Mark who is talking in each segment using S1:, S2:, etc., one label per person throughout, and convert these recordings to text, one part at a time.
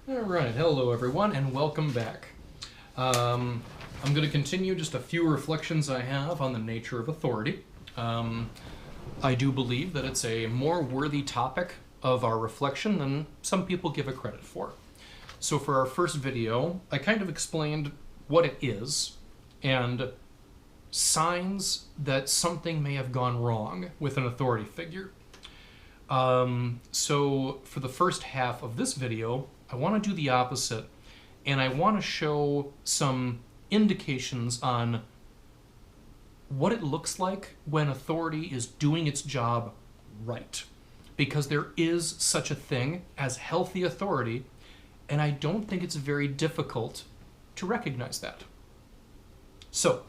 S1: Alright, hello everyone, and welcome back. I'm going to continue just a few reflections I have on the nature of authority. I do believe that it's a more worthy topic of our reflection than some people give it credit for. So for our first video, I kind of explained what it is and signs that something may have gone wrong with an authority figure. So for the first half of this video, I want to do the opposite, and I want to show some indications on what it looks like when authority is doing its job right. Because there is such a thing as healthy authority, and I don't think it's very difficult to recognize that. So,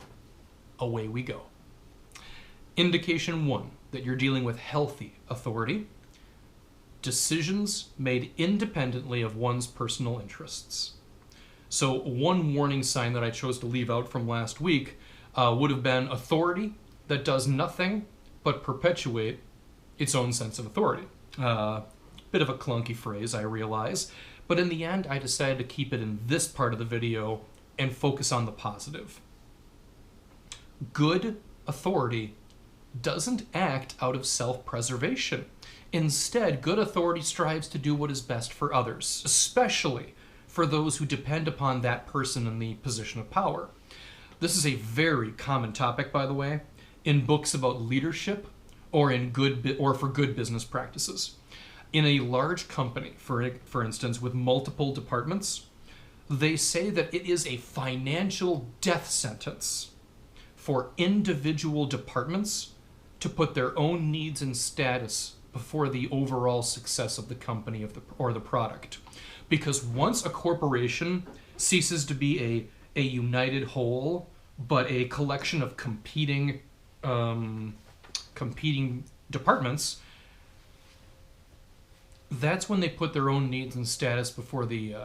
S1: away we go. Indication 1, that you're dealing with healthy authority. Decisions made independently of one's personal interests. So one warning sign that I chose to leave out from last week would have been authority that does nothing but perpetuate its own sense of authority. Bit of a clunky phrase, I realize, but in the end I decided to keep it in this part of the video and focus on the positive. Good authority doesn't act out of self-preservation. Instead, good authority strives to do what is best for others, especially for those who depend upon that person in the position of power. This is a very common topic, by the way, in books about leadership or for good business practices. In a large company, for instance, with multiple departments, they say that it is a financial death sentence for individual departments to put their own needs and status before the overall success of the company or the product. Because once a corporation ceases to be a united whole, but a collection of competing departments, that's when they put their own needs and status before the...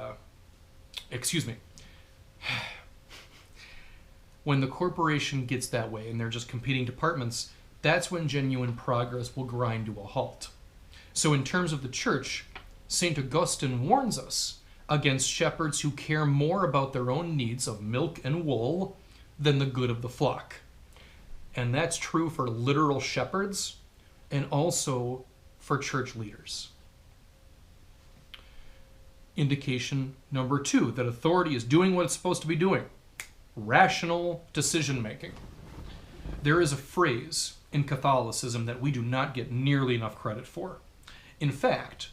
S1: When the corporation gets that way and they're just competing departments, that's when genuine progress will grind to a halt. So in terms of the church, St. Augustine warns us against shepherds who care more about their own needs of milk and wool than the good of the flock. And that's true for literal shepherds and also for church leaders. Indication number 2, that authority is doing what it's supposed to be doing. Rational decision making. There is a phrase in Catholicism that we do not get nearly enough credit for. In fact,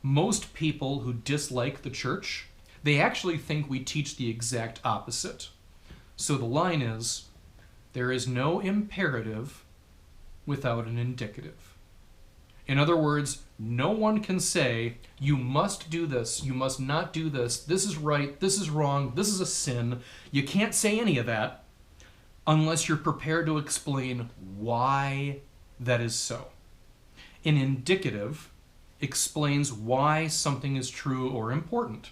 S1: most people who dislike the church, they actually think we teach the exact opposite. So the line is, there is no imperative without an indicative. In other words, no one can say, you must do this, you must not do this, this is right, this is wrong, this is a sin. You can't say any of that unless you're prepared to explain why that is so. An indicative explains why something is true or important.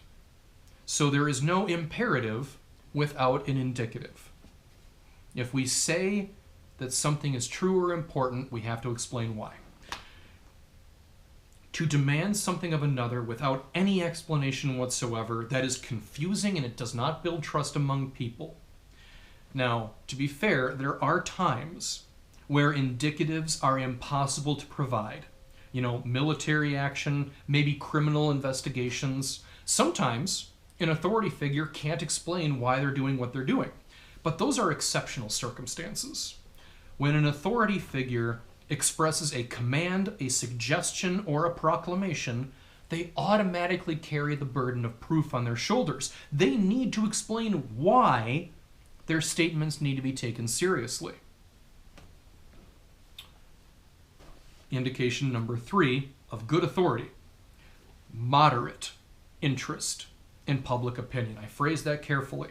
S1: So there is no imperative without an indicative. If we say that something is true or important, we have to explain why. To demand something of another without any explanation whatsoever, that is confusing and it does not build trust among people. Now, to be fair, there are times where indicatives are impossible to provide. You know, military action, maybe criminal investigations. Sometimes an authority figure can't explain why they're doing what they're doing. But those are exceptional circumstances. When an authority figure expresses a command, a suggestion, or a proclamation, they automatically carry the burden of proof on their shoulders. They need to explain why their statements need to be taken seriously. Indication number 3 of good authority: moderate interest in public opinion. I phrase that carefully.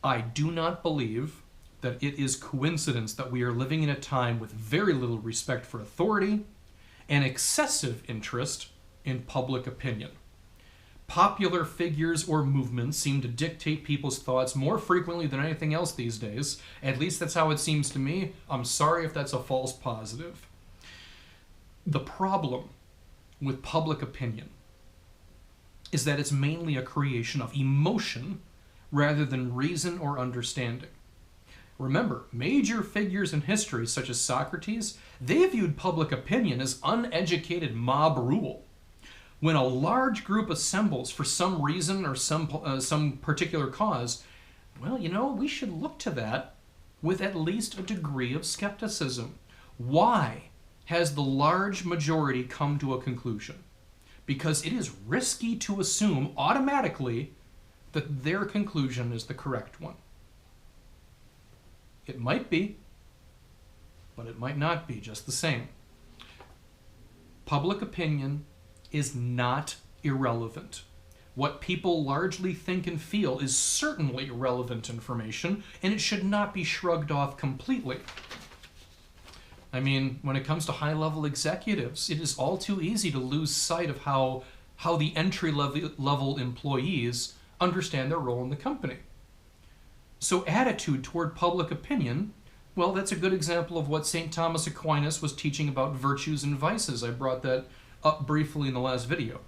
S1: I do not believe that it is coincidence that we are living in a time with very little respect for authority and excessive interest in public opinion. Popular figures or movements seem to dictate people's thoughts more frequently than anything else these days. At least that's how it seems to me. I'm sorry if that's a false positive. The problem with public opinion is that it's mainly a creation of emotion rather than reason or understanding. Remember, major figures in history, such as Socrates, they viewed public opinion as uneducated mob rule. When a large group assembles for some reason or some particular cause, well, we should look to that with at least a degree of skepticism. Why has the large majority come to a conclusion? Because it is risky to assume automatically that their conclusion is the correct one. It might be, but it might not be just the same. Public opinion is not irrelevant. What people largely think and feel is certainly relevant information, and it should not be shrugged off completely. I mean, when it comes to high-level executives, it is all too easy to lose sight of how the entry-level employees understand their role in the company. So attitude toward public opinion, well, that's a good example of what St. Thomas Aquinas was teaching about virtues and vices. I brought that up briefly in the last video.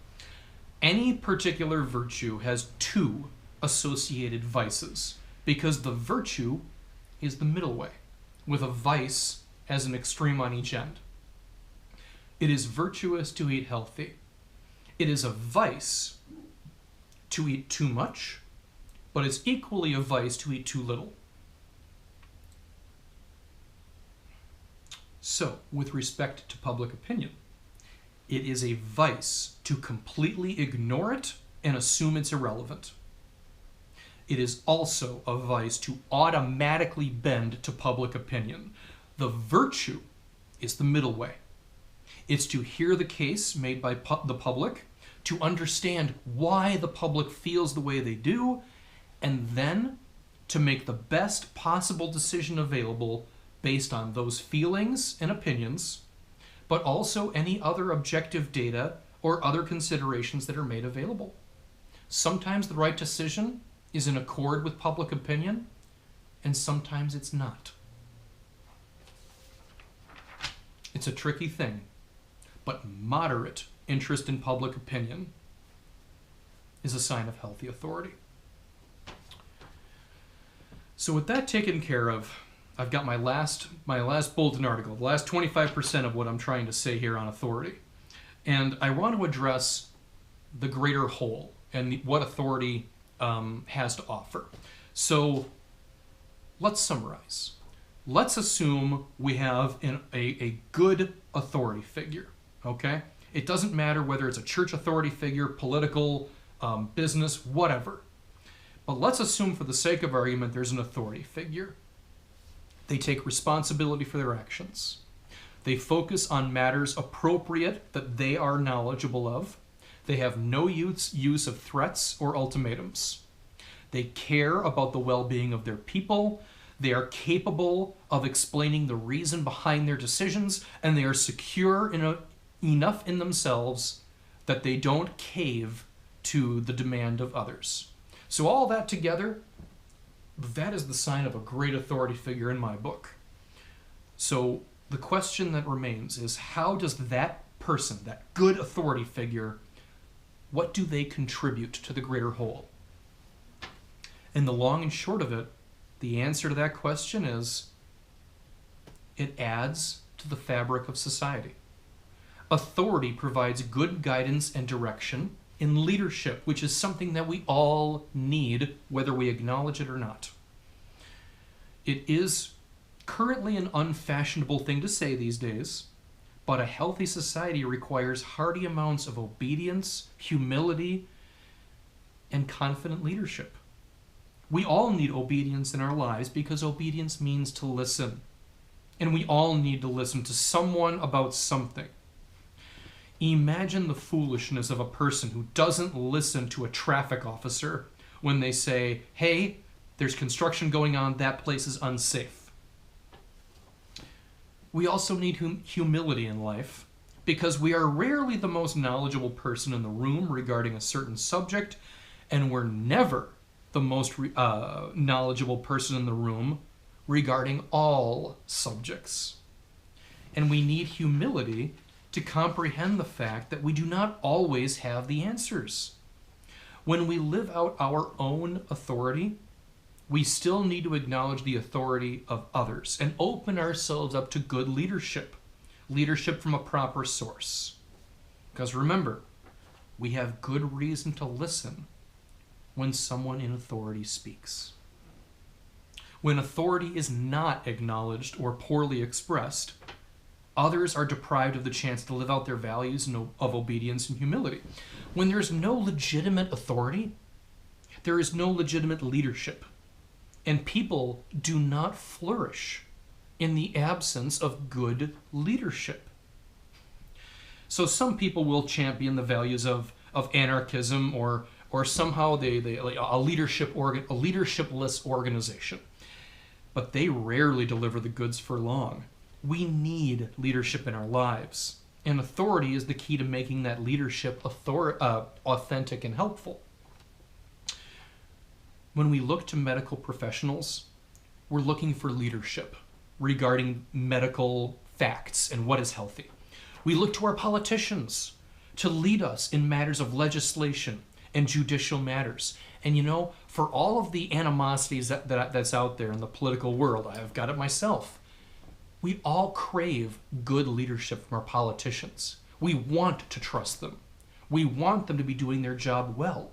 S1: Any particular virtue has two associated vices, because the virtue is the middle way, with a vice as an extreme on each end. It is virtuous to eat healthy. It is a vice to eat too much, but it's equally a vice to eat too little. So, with respect to public opinion, it is a vice to completely ignore it and assume it's irrelevant. It is also a vice to automatically bend to public opinion. The virtue is the middle way. It's to hear the case made by the public, to understand why the public feels the way they do, and then to make the best possible decision available based on those feelings and opinions, but also any other objective data or other considerations that are made available. Sometimes the right decision is in accord with public opinion, and sometimes it's not. It's a tricky thing, but moderate interest in public opinion is a sign of healthy authority. So with that taken care of, I've got my last bulletin article, the last 25% of what I'm trying to say here on authority. And I want to address the greater whole and what authority has to offer. So let's summarize. Let's assume we have a good authority figure, okay? It doesn't matter whether it's a church authority figure, political, business, whatever. But let's assume for the sake of argument there's an authority figure. They take responsibility for their actions. They focus on matters appropriate that they are knowledgeable of. They have no use of threats or ultimatums. They care about the well-being of their people. They are capable of explaining the reason behind their decisions, and they are secure enough in themselves that they don't cave to the demand of others. So all that together, that is the sign of a great authority figure in my book. So the question that remains is, how does that person, that good authority figure, what do they contribute to the greater whole? And the long and short of it, the answer to that question is, it adds to the fabric of society. Authority provides good guidance and direction in leadership, which is something that we all need, whether we acknowledge it or not. It is currently an unfashionable thing to say these days, but a healthy society requires hearty amounts of obedience, humility, and confident leadership. We all need obedience in our lives because obedience means to listen. And we all need to listen to someone about something. Imagine the foolishness of a person who doesn't listen to a traffic officer when they say, hey, there's construction going on, that place is unsafe. We also need humility in life because we are rarely the most knowledgeable person in the room regarding a certain subject, and we're never the most knowledgeable person in the room regarding all subjects. And we need humility to comprehend the fact that we do not always have the answers. When we live out our own authority, we still need to acknowledge the authority of others and open ourselves up to good leadership, leadership from a proper source. Because remember, we have good reason to listen when someone in authority speaks. When authority is not acknowledged or poorly expressed, others are deprived of the chance to live out their values of obedience and humility. When there's no legitimate authority, there is no legitimate leadership. And people do not flourish in the absence of good leadership. So some people will champion the values of anarchism or somehow they like a leadership-less organization. But they rarely deliver the goods for long. We need leadership in our lives, and authority is the key to making that leadership authentic and helpful. When we look to medical professionals, we're looking for leadership regarding medical facts and what is healthy. We look to our politicians to lead us in matters of legislation and judicial matters. And you know, for all of the animosities that's out there in the political world, I've got it myself, we all crave good leadership from our politicians. We want to trust them. We want them to be doing their job well.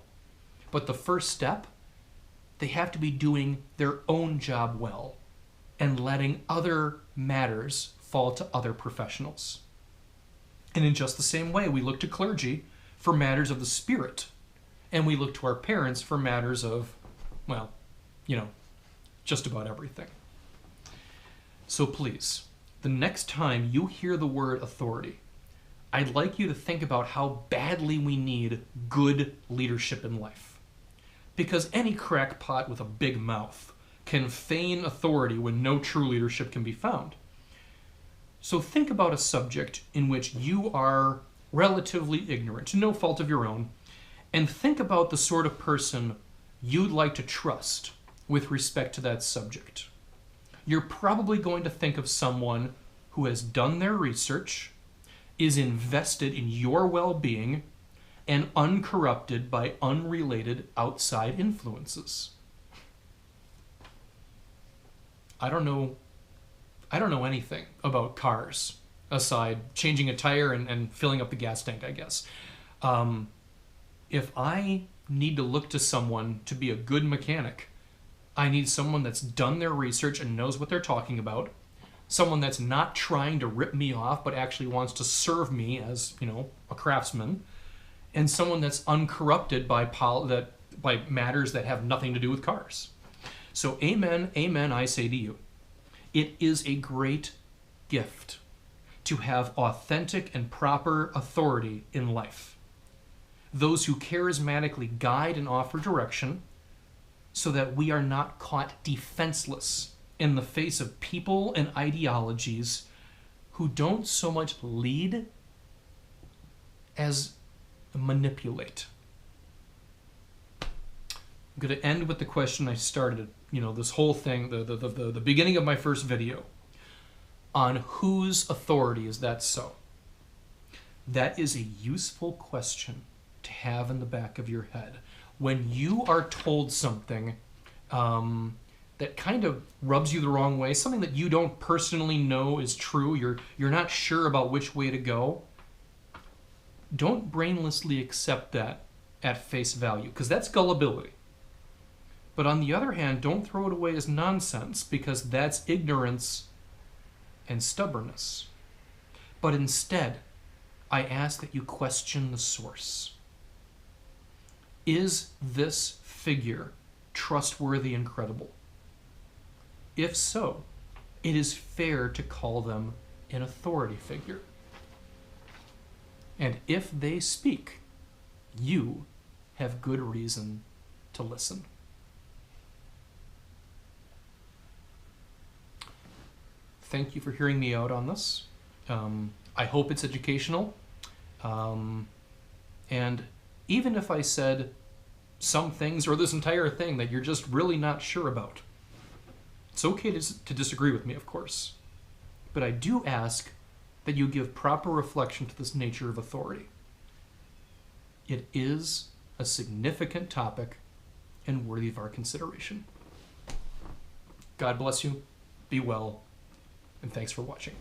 S1: But the first step, they have to be doing their own job well and letting other matters fall to other professionals. And in just the same way, we look to clergy for matters of the spirit, and we look to our parents for matters of, well, you know, just about everything. So please, the next time you hear the word authority, I'd like you to think about how badly we need good leadership in life. Because any crackpot with a big mouth can feign authority when no true leadership can be found. So think about a subject in which you are relatively ignorant, to no fault of your own, and think about the sort of person you'd like to trust with respect to that subject. You're probably going to think of someone who has done their research, is invested in your well-being, and uncorrupted by unrelated outside influences. I don't know anything about cars aside changing a tire and filling up the gas tank, I guess. If I need to look to someone to be a good mechanic, I need someone that's done their research and knows what they're talking about, someone that's not trying to rip me off but actually wants to serve me as, you know, a craftsman, and someone that's uncorrupted by matters that have nothing to do with cars. So amen, amen, I say to you. It is a great gift to have authentic and proper authority in life. Those who charismatically guide and offer direction so that we are not caught defenseless in the face of people and ideologies who don't so much lead as manipulate. I'm going to end with the question I started, you know, this whole thing, the beginning of my first video, on whose authority is that so? That is a useful question to have in the back of your head. When you are told something that kind of rubs you the wrong way, something that you don't personally know is true, you're not sure about which way to go, don't brainlessly accept that at face value, because that's gullibility. But on the other hand, don't throw it away as nonsense, because that's ignorance and stubbornness. But instead, I ask that you question the source. Is this figure trustworthy and credible? If so, it is fair to call them an authority figure. And if they speak, you have good reason to listen. Thank you for hearing me out on this. I hope it's educational. And even if I said some things or this entire thing that you're just really not sure about, it's okay to disagree with me, of course. But I do ask that you give proper reflection to this nature of authority. It is a significant topic and worthy of our consideration. God bless you, be well, and thanks for watching.